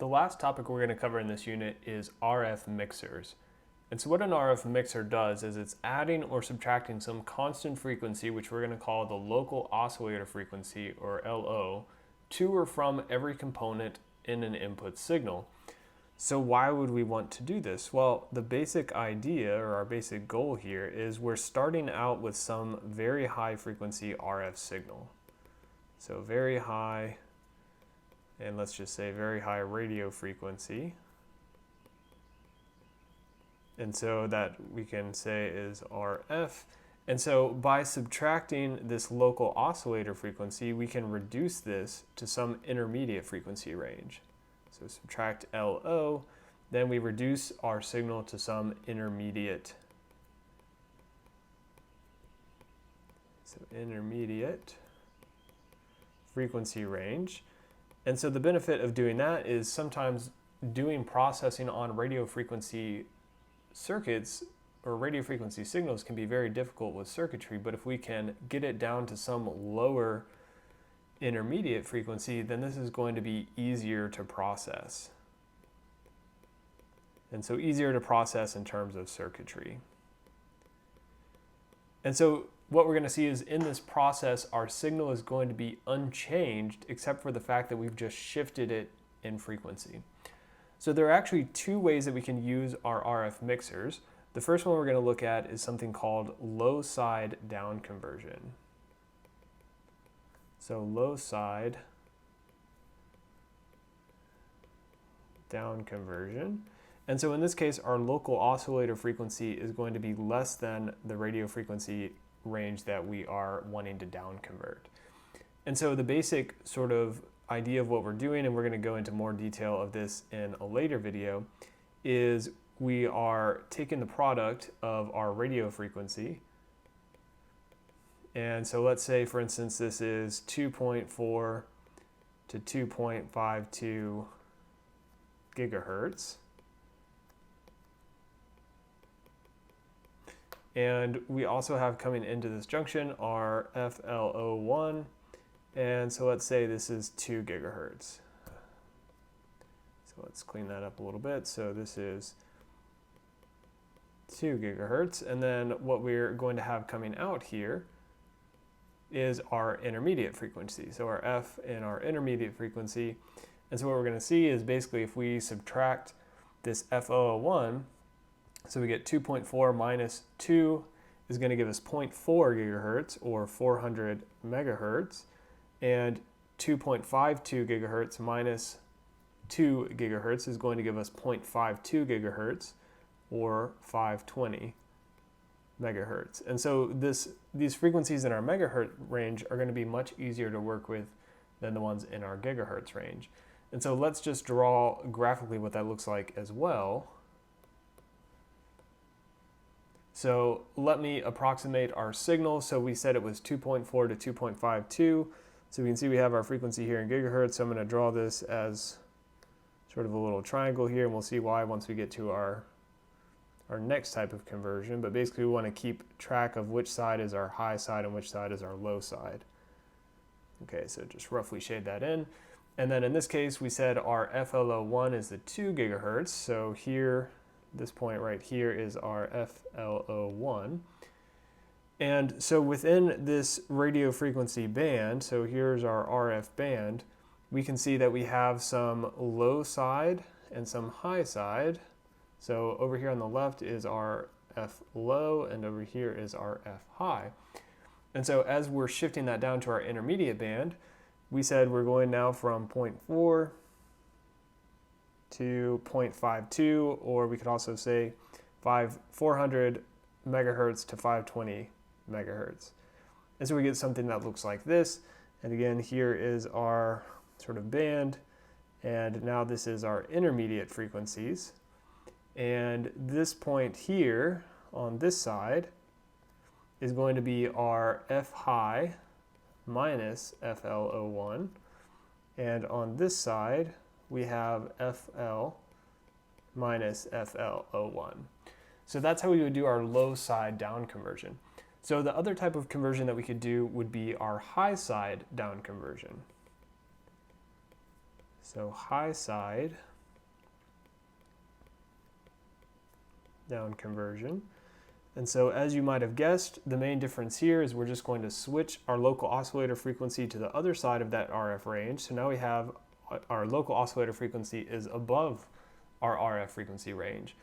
The last topic we're going to cover in this unit is RF mixers. And so what an RF mixer does is it's adding or subtracting some constant frequency, which we're going to call the local oscillator frequency, or LO, to or from every component in an input signal. So why would we want to do this? Well, the basic idea, or our basic goal here, is we're starting out with some very high frequency RF signal. So very high, and let's just say very high radio frequency. And so that we can say is RF. And so by subtracting this local oscillator frequency, we can reduce this to some intermediate frequency range. So subtract LO, then we reduce our signal to some intermediate frequency range. And so the benefit of doing that is sometimes doing processing on radio frequency circuits or radio frequency signals can be very difficult with circuitry, but if we can get it down to some lower intermediate frequency, then this is going to be easier to process. And so easier to process in terms of circuitry. And so what we're going to see is in this process, our signal is going to be unchanged except for the fact that we've just shifted it in frequency. So there are actually two ways that we can use our RF mixers. The first one we're going to look at is something called low side down conversion. So low side down conversion. And so in this case, our local oscillator frequency is going to be less than the radio frequency range that we are wanting to down convert. And so the basic sort of idea of what we're doing, and we're going to go into more detail of this in a later video, is we are taking the product of our radio frequency. And so let's say, for instance, this is 2.4 to 2.52 gigahertz. And we also have coming into this junction our FLO1. And so let's say this is 2 gigahertz. So let's clean that up a little bit. So this is 2 gigahertz. And then what we're going to have coming out here is our intermediate frequency. So our F and our intermediate frequency. And so what we're going to see is basically if we subtract this FO1, so we get 2.4 minus 2 is going to give us 0.4 gigahertz or 400 megahertz. And 2.52 gigahertz minus 2 gigahertz is going to give us 0.52 gigahertz or 520 megahertz. And so these frequencies in our megahertz range are going to be much easier to work with than the ones in our gigahertz range. And so let's just draw graphically what that looks like as well. So let me approximate our signal. So we said it was 2.4 to 2.52. So we can see we have our frequency here in gigahertz. So I'm going to draw this as sort of a little triangle here, and we'll see why once we get to our next type of conversion. But basically we want to keep track of which side is our high side and which side is our low side. Okay, so just roughly shade that in. And then in this case, we said our FLO1 is the 2 gigahertz. So here, this point right here is our FLO1. And so within this radio frequency band, so here's our RF band, we can see that we have some low side and some high side. So over here on the left is our F low, and over here is our F high. And so as we're shifting that down to our intermediate band, we said we're going now from 0.4 to 0.52, or we could also say 400 megahertz to 520 megahertz. And so we get something that looks like this. And again, here is our sort of band. And now this is our intermediate frequencies. And this point here on this side is going to be our F high minus FLO1. And on this side, we have FL minus FLO1. So that's how we would do our low side down conversion. So the other type of conversion that we could do would be our high side down conversion. So high side down conversion. And so as you might have guessed, the main difference here is we're just going to switch our local oscillator frequency to the other side of that RF range. So now we have our local oscillator frequency is above our RF frequency range.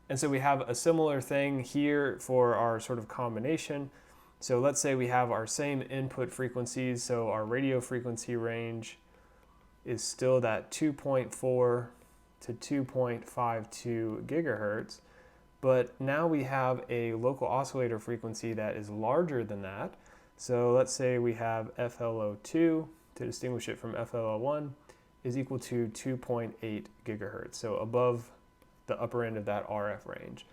And so we have a similar thing here for our sort of combination. So let's say we have our same input frequencies. So our radio frequency range is still that 2.4 to 2.52 gigahertz. But now we have a local oscillator frequency that is larger than that. So let's say we have FLO2 to distinguish it from FLO1 is equal to 2.8 gigahertz, so above the upper end of that RF range.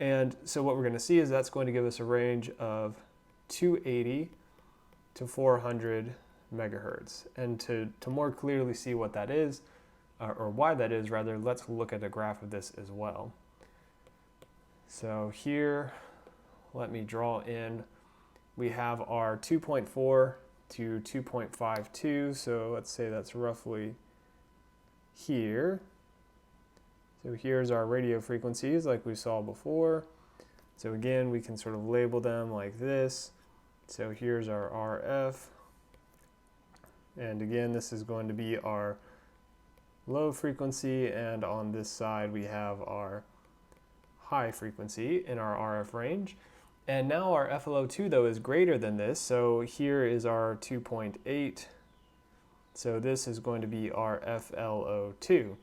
And so what we're going to see is that's going to give us a range of 280 to 400 megahertz. And to more clearly see what that is, or why that is rather, let's look at a graph of this as well. So here, let me draw in, we have our 2.4 to 2.52, so let's say that's roughly here. So here's our radio frequencies like we saw before. So again, we can sort of label them like this. So here's our RF. And again, this is going to be our low frequency, and on this side we have our high frequency in our RF range. And now our FLO2 though is greater than this, so here is our 2.8. So this is going to be our FLO2.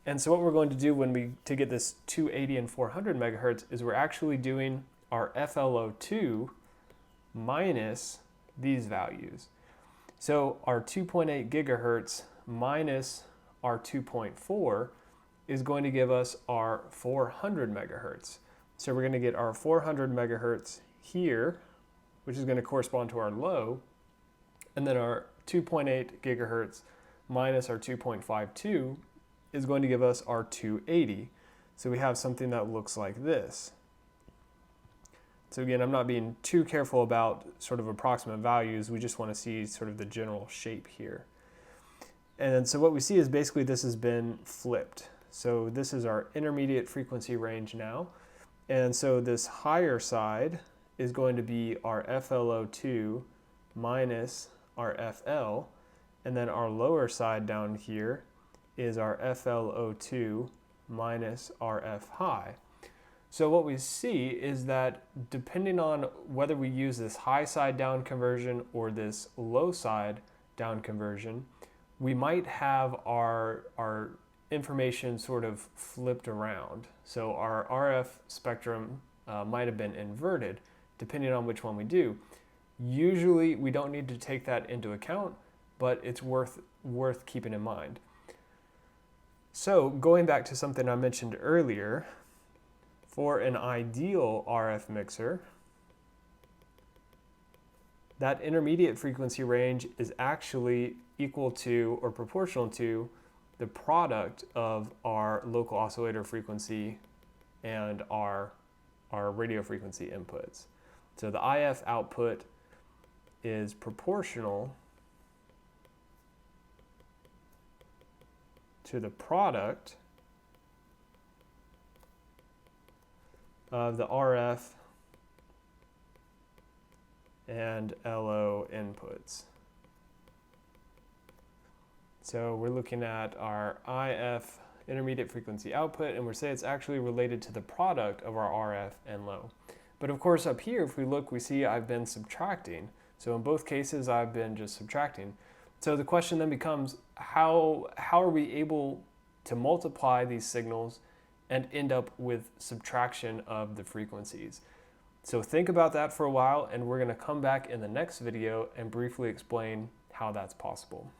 And so what we're going to do to get this 280 and 400 megahertz is we're actually doing our FLO2 minus these values. So our 2.8 gigahertz minus our 2.4 is going to give us our 400 megahertz. So we're going to get our 400 megahertz here, which is going to correspond to our low, and then our 2.8 gigahertz minus our 2.52 is going to give us our 280. So we have something that looks like this. So again, I'm not being too careful about sort of approximate values. We just want to see sort of the general shape here. And so what we see is basically this has been flipped. So this is our intermediate frequency range now. And so this higher side is going to be our FLO2 minus our FL. And then our lower side down here is our FLO2 minus our F high. So what we see is that depending on whether we use this high side down conversion or this low side down conversion, we might have our information sort of flipped around. So our RF spectrum might have been inverted depending on which one we do. Usually we don't need to take that into account, but it's worth keeping in mind. So going back to something I mentioned earlier, for an ideal RF mixer, that intermediate frequency range is actually equal to or proportional to the product of our local oscillator frequency and our radio frequency inputs. So the IF output is proportional to the product of the RF and LO inputs. So we're looking at our IF intermediate frequency output, and we're saying it's actually related to the product of our RF and low. But of course up here, if we look, we see I've been subtracting. So in both cases, I've been just subtracting. So the question then becomes, how are we able to multiply these signals and end up with subtraction of the frequencies? So think about that for a while, and we're going to come back in the next video and briefly explain how that's possible.